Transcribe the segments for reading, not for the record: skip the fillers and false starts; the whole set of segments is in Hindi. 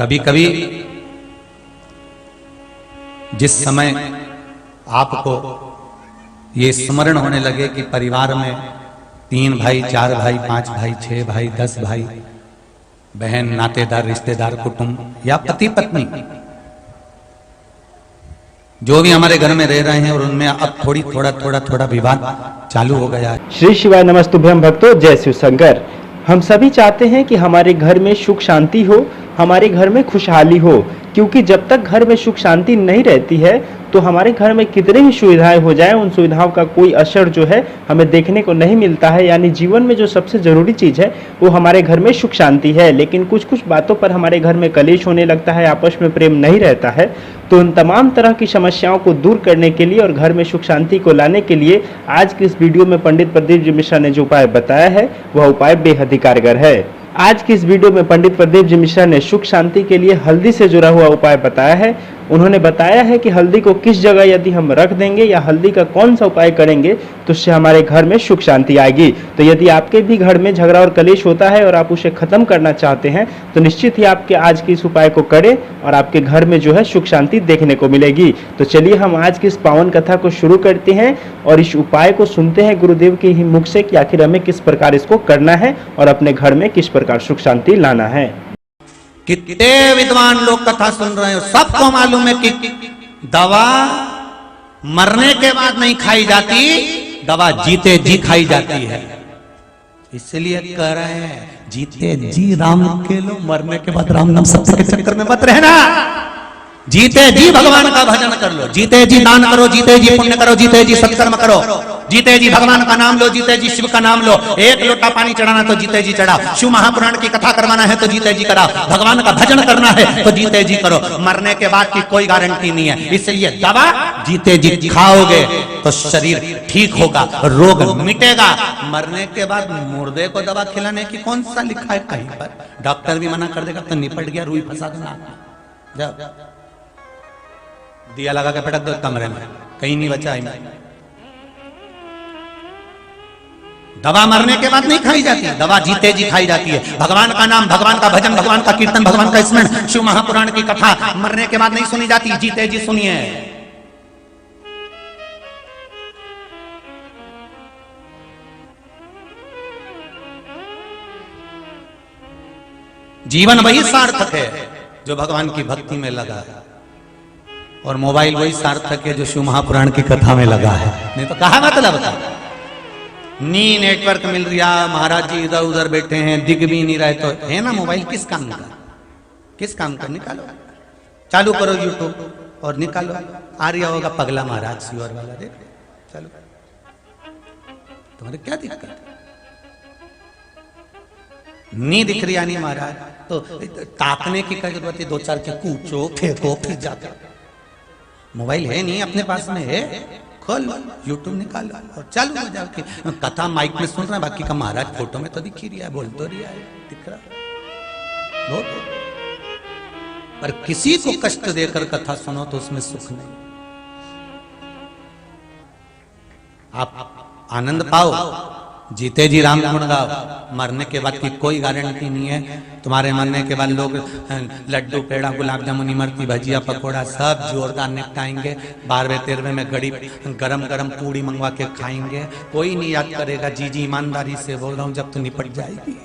कभी कभी जिस समय आपको ये स्मरण होने लगे कि परिवार में 3 भाई, 4 भाई, 5 भाई, 6 भाई, 10 भाई, बहन, नातेदार, रिश्तेदार, कुटुंब या पति पत्नी जो भी हमारे घर में रह रहे हैं और उनमें अब थोड़ा विवाद चालू हो गया है। श्री शिवाय नमस्तुभ्यम भक्तों, जय शिव शंकर। हम सभी चाहते हैं कि हमारे घर में सुख शांति हो, हमारे घर में खुशहाली हो, क्योंकि जब तक घर में सुख शांति नहीं रहती है तो हमारे घर में कितनी भी सुविधाएं हो जाए, उन सुविधाओं का कोई असर जो है हमें देखने को नहीं मिलता है। यानी जीवन में जो सबसे जरूरी चीज है वो हमारे घर में सुख शांति है। लेकिन कुछ कुछ बातों पर हमारे घर में कलेश होने लगता है, आपस में प्रेम नहीं रहता है। तो उन तमाम तरह की समस्याओं को दूर करने के लिए और घर में सुख शांति को लाने के लिए आज की इस वीडियो में पंडित प्रदीप जी मिश्रा ने जो उपाय बताया है वह उपाय बेहद ही कारगर है। आज की इस वीडियो में पंडित प्रदीप जी मिश्रा ने सुख शांति के लिए हल्दी से जुड़ा हुआ उपाय बताया है। उन्होंने बताया है कि हल्दी को किस जगह यदि हम रख देंगे या हल्दी का कौन सा उपाय करेंगे तो उससे हमारे घर में सुख शांति आएगी। तो यदि आपके भी घर में झगड़ा और कलेश होता है और आप उसे खत्म करना चाहते हैं तो निश्चित ही आपके आज के इस उपाय को करें और आपके घर में जो है सुख शांति देखने को मिलेगी। तो चलिए हम आज की इस पावन कथा को शुरू करते हैं और इस उपाय को सुनते हैं गुरुदेव के ही मुख से कि आखिर हमें किस प्रकार इसको करना है और अपने घर में किस प्रकार सुख शांति लाना है। कितने विद्वान लोग कथा सुन रहे हो, सबको मालूम है कि दवा मरने के बाद नहीं खाई जाती, दवा जीते जी खाई जाती है। इसलिए कह रहे हैं जीते जी राम के लो, मरने के बाद राम नाम सबके चक्कर में मत रहना। जीते जी भगवान का भजन कर लो, जीते जी दान करो, जीते जी पुण्य करो, जीते जी सत्कर्म करो, जीते जी भगवान का नाम लो, जीते जी शिव का नाम लो। एक लोटा पानी चढ़ाना तो जीते जी चढ़ाओ, शिव महापुराण की कथा करवाना है तो जीते जी कराओ, भगवान का भजन करना है तो जीते जी करो। मरने के बाद की कोई गारंटी नहीं है। इसलिए दवा जीते जी खाओगे तो शरीर ठीक होगा, रोग मिटेगा। मरने के बाद मुर्दे को दवा खिलाने की कौन सा लिखा है कहीं पर? डॉक्टर भी मना कर देगा तो निपट गया, रुई फंसा देना। जब दिया लगा के पटक दो कमरे में, कहीं नहीं बचा है। दवा मरने के बाद नहीं खाई जाती, दवा जीते जी खाई जाती है। भगवान का नाम, भगवान का भजन, भगवान का कीर्तन, भगवान का स्मरण, शिव महापुराण की कथा मरने के बाद नहीं सुनी जाती, जीते जी सुनिए। जीवन वही सार्थक है जो भगवान की भक्ति में लगा है, और मोबाइल वही सार्थक है जो शिव महापुराण की कथा में लगा है। नहीं तो कहा मतलब था नी नेटवर्क मिल रहा, महाराज जी इधर उधर बैठे हैं, दिख भी नहीं रहे तो है ना मोबाइल किस काम का, किस काम का? निकालो, चालू करो यूट्यूब और निकालो, आ रहा होगा पगला महाराज शिवर वाला, देख चलो, तुम्हारे क्या दिक्कत? नहीं दिख रही नहीं महाराज तो ताकने की क्या जरूरत है? 2-4 के कूचो फेंको फिर जाते। मोबाइल है नहीं अपने पास में है, खोल यूट्यूब निकालो और चालू हो जाओ कि कथा माइक में सुन रहे हैं, बाकी का महाराज फोटो में तो दिख ही रहा है, बोल तो रहा है, दिख रहा है। पर किसी को कष्ट देकर कथा सुनो तो उसमें सुख नहीं। आप आनंद पाओ, जीते जी राम गुण गाओ। मरने के बाद की कोई गारंटी नहीं है। तुम्हारे मरने के बाद लोग लड्डू, पेड़ा, गुलाब जामुन, इमरती, भजिया, पकोड़ा सब जोरदार निपटाएंगे। 12वें 13वें में गरीब गरम गरम पूड़ी मंगवा के खाएंगे। कोई नहीं याद करेगा। जी ईमानदारी से बोल रहा हूं, जब तो निपट जाएगी।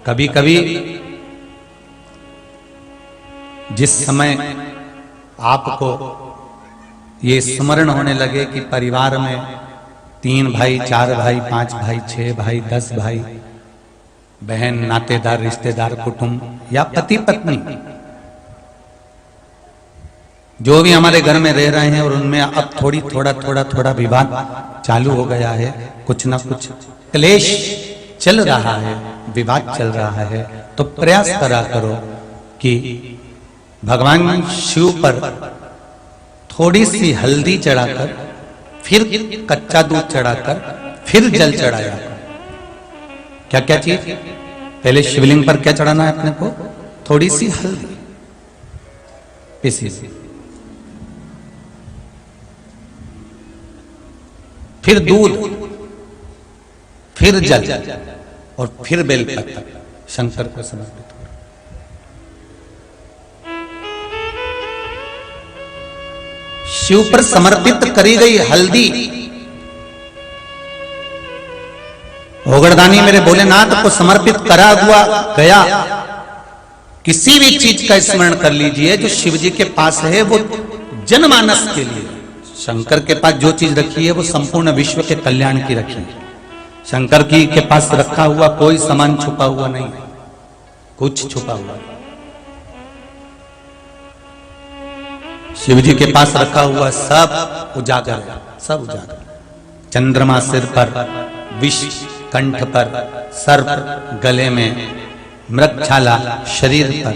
कभी कभी जिस समय आपको ये स्मरण होने लगे कि परिवार में 3 भाई, 4 भाई, 5 भाई, 6 भाई, 10 भाई, बहन, नातेदार, रिश्तेदार, कुटुंब या पति पत्नी जो भी हमारे घर में रह रहे हैं और उनमें अब थोड़ा विवाद चालू हो गया है, कुछ ना कुछ क्लेश चल रहा है, विवाद चल रहा है, तो प्रयास करा करो कि भगवान शिव पर थोड़ी सी हल्दी चढ़ाकर, फिर कच्चा दूध चढ़ाकर, फिर जल चढ़ाया। क्या क्या चीज? पहले शिवलिंग पर क्या चढ़ाना है अपने को? थोड़ी सी हल्दी पिसी, फिर दूध, फिर जल और फिर बेलपत्र शंकर को समर्पित करो। शिव पर समर्पित करी गई हल्दी, ओगड़दानी मेरे भोलेनाथ को समर्पित करा हुआ गया। किसी भी चीज का स्मरण कर लीजिए जो शिव जी के पास है, वो जनमानस के लिए। शंकर के पास जो चीज रखी है वो संपूर्ण विश्व के कल्याण की रखी है। शंकर की के पास रखा हुआ कोई सामान छुपा हुआ नहीं, कुछ छुपा हुआ। शिव जी के पास रखा हुआ सब उजागर है, सब उजागर। चंद्रमा सिर पर, विष कंठ पर, सर्प गले में, मृगछाला शरीर पर,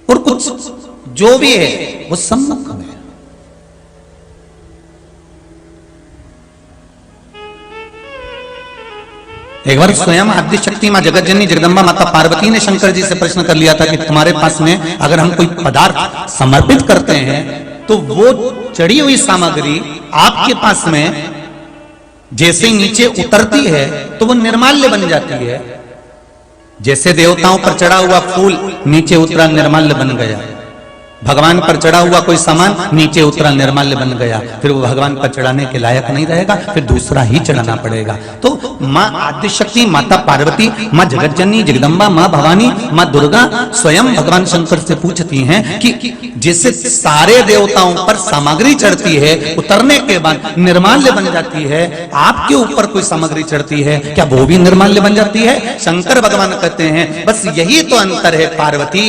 और कुछ जो भी है वो सम्मुख में। एक बार स्वयं आद्य शक्ति मां जगतजननी जगदम्बा माता पार्वती ने शंकर जी से प्रश्न कर लिया था कि तुम्हारे पास में अगर हम कोई पदार्थ समर्पित करते हैं तो वो चढ़ी हुई सामग्री आपके पास में जैसे नीचे उतरती है तो वो निर्माल्य बन जाती है। जैसे देवताओं पर चढ़ा हुआ फूल नीचे उतरा निर्माल्य बन गया, भगवान पर चढ़ा हुआ कोई सामान नीचे उतरा निर्माल्य बन गया, फिर वो भगवान पर चढ़ाने के लायक नहीं रहेगा, फिर दूसरा ही चढ़ाना पड़ेगा। तो माँ आद्यशक्ति माता पार्वती, माँ जगतजननी जगदम्बा, माँ भवानी, माँ दुर्गा स्वयं भगवान शंकर से पूछती हैं कि जैसे सारे देवताओं पर सामग्री चढ़ती है, उतरने के बाद निर्माल्य बन जाती है, आपके ऊपर कोई सामग्री चढ़ती है, क्या वो भी निर्माल्य बन जाती है? शंकर भगवान कहते हैं बस यही तो अंतर है पार्वती,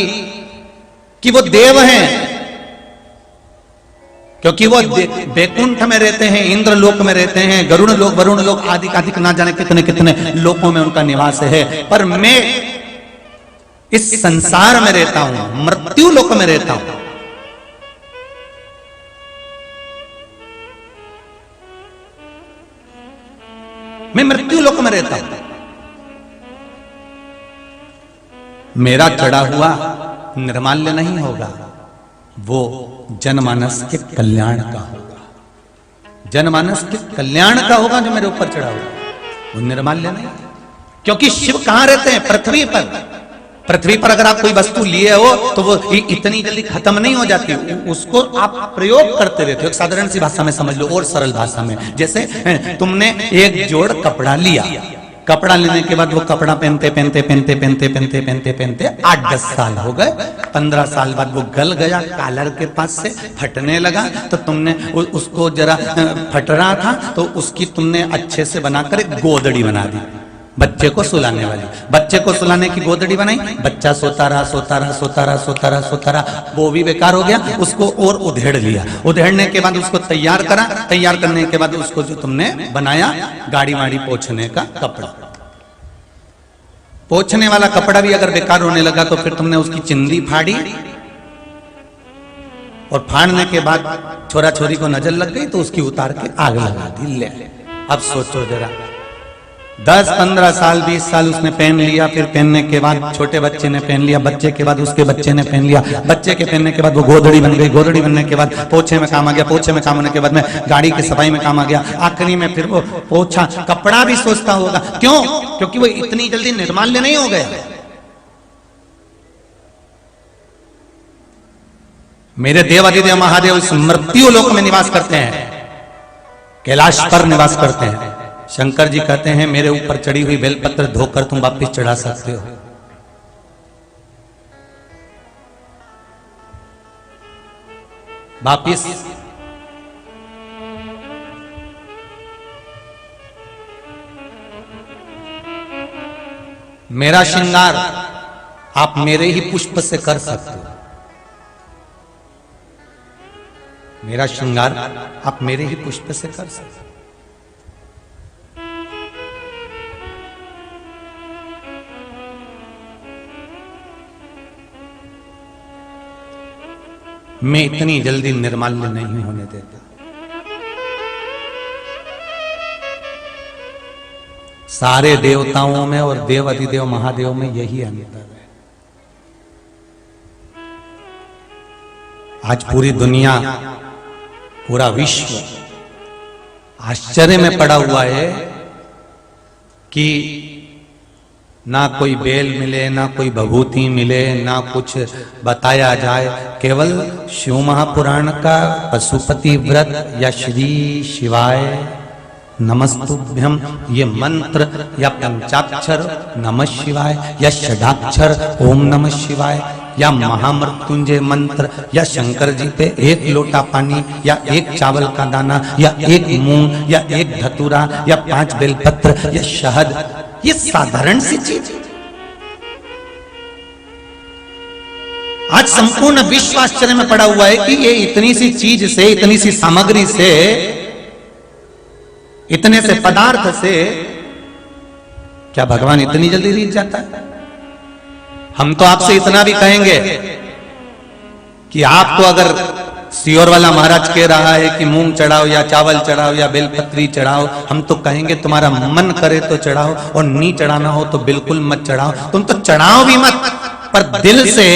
कि वो देव हैं क्योंकि वो बैकुंठ में रहते हैं, इंद्र लोक में रहते हैं, गरुड़ लोक, वरुण लोक आदि आदि ना जाने कितने कितने लोकों में उनका निवास है। पर मैं इस संसार में रहता हूं, मृत्यु लोक में रहता हूं। मैं मृत्यु लोक में रहता हूं। मेरा चढ़ा हुआ निर्माल्य नहीं होगा, वो जनमानस के कल्याण का होगा। जनमानस के कल्याण का होगा जो मेरे ऊपर चढ़ा होगा, वो निर्माल्य नहीं। क्योंकि शिव कहां रहते हैं? पृथ्वी पर। पृथ्वी पर अगर आप कोई वस्तु लिए हो तो वो इतनी जल्दी खत्म नहीं हो जाती, उसको आप प्रयोग करते रहते हो। एक साधारण सी भाषा में समझ लो और सरल भाषा में, जैसे तुमने एक जोड़ कपड़ा लिया, कपड़ा लेने के बाद वो कपड़ा पहनते पहनते पहनते पहनते पहनते पहनते पहनते 8-10 साल हो गए, 15 साल बाद वो गल गया, कॉलर के पास से फटने लगा, तो तुमने उसको जरा फट रहा था तो उसकी तुमने अच्छे से बनाकर एक गोदड़ी बना दी, बच्चे को सुलाने वाली। बच्चे को सुलाने की गोदड़ी बनाई, बच्चा सोता रहा सोता रहा सोता रहा सोता रहा सोता रहा, वो भी बेकार हो गया, उसको और उधेड़ लिया। उधेड़ने के बाद उसको तैयार करा, तैयार करने के बाद उसको जो तुमने बनाया गाड़ी वाड़ी पोंछने का कपड़ा, पोंछने वाला कपड़ा भी अगर बेकार होने लगा तो फिर तुमने उसकी चिंदी फाड़ी, और फाड़ने के बाद छोरा छोरी को नजर लग गई तो उसकी उतार के आग लगा दी। ले अब सोचो जरा, 10-15 साल 20 साल उसने पहन लिया, फिर पहनने के बाद छोटे बच्चे ने पहन लिया, बच्चे के बाद उसके बच्चे ने पहन लिया, बच्चे के पहनने के बाद वो गोदड़ी बन गई, गोदड़ी बनने के बाद पोछे में काम आ गया, पोछे में काम होने के बाद में गाड़ी की सफाई में काम आ गया, आखिरी में फिर वो पोछा कपड़ा भी सोचता होगा। क्यों? क्योंकि वो इतनी जल्दी निर्माल्य नहीं हो गया। मेरे देवाधिदेव महादेव इस मृत्यु लोक में निवास करते हैं, कैलाश पर निवास करते हैं। शंकर जी कहते हैं मेरे ऊपर चढ़ी हुई बेलपत्र धोकर तुम वापिस चढ़ा सकते हो। वापिस मेरा श्रृंगार आप मेरे ही पुष्प से कर सकते हो। मेरा श्रृंगार आप मेरे ही पुष्प से कर सकते हो। मैं इतनी जल्दी निर्माल्य नहीं होने देता। सारे देवताओं में और देव अधिदेव महादेव में यही अंतर है। आज पूरी दुनिया, पूरा विश्व आश्चर्य में पड़ा हुआ है कि ना कोई बेल मिले, ना कोई भभूति मिले, ना कुछ बताया जाए, केवल शिव महापुराण का पशुपति व्रत या श्री शिवाय नमस्तुभ्यम ये मंत्र या पंचाक्षर नमः शिवाय या षडाक्षर ओम नमः शिवाय या महामृत्युंजय मंत्र या शंकर जी पे 1 लोटा पानी या 1 चावल का दाना या 1 मूंग या 1 धतूरा या 5 बेलपत्र या शहद, ये साधारण सी चीज। आज संपूर्ण विश्व आश्चर्य में पड़ा हुआ है कि ये इतनी सी चीज से, इतनी सी सामग्री से, इतने से पदार्थ से क्या भगवान इतनी जल्दी रीझ जाता है? हम तो आपसे इतना भी कहेंगे कि आपको अगर सियोर वाला महाराज कह रहा है कि मूंग चढ़ाओ या चावल चढ़ाओ या बेलपत्री चढ़ाओ, हम तो कहेंगे तुम्हारा मन करे तो चढ़ाओ और नहीं चढ़ाना हो तो बिल्कुल मत चढ़ाओ। तुम तो चढ़ाओ भी मत, पर दिल से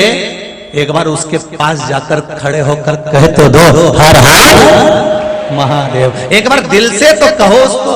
एक बार उसके पास जाकर खड़े होकर कह तो दो हर हर महादेव, एक बार दिल से तो कहो उसको।